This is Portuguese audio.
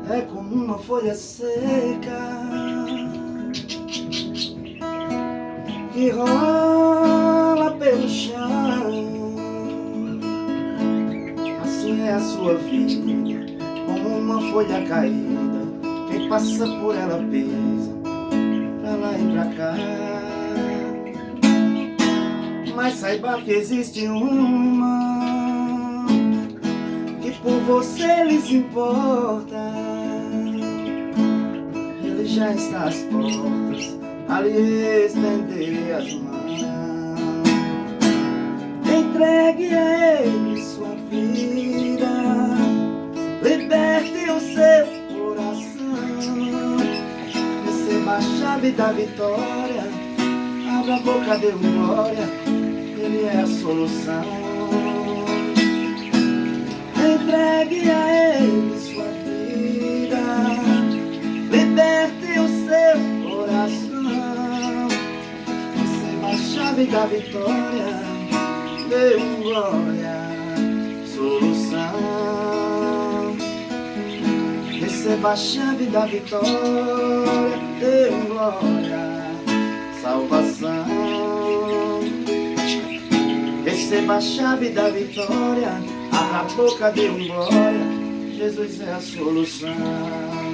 é como uma folha seca que rola pelo chão. Assim é a sua vida, como uma folha caída. Quem passa por ela pisa pra lá e pra cá. Mas saiba que existe uma que por você lhes importa. Ele já está às portas, a lhe estender as mãos. Entregue a ele sua vida, liberte o seu coração. Receba a chave da vitória, abra a boca, dê glória, ele é a solução. Entregue a ele sua vida, liberte o seu coração. Receba a chave da vitória, dê glória, solução. Receba a chave da vitória, dê glória, salvação. Receba a chave da vitória, abra a boca, dê glória, Jesus é a solução.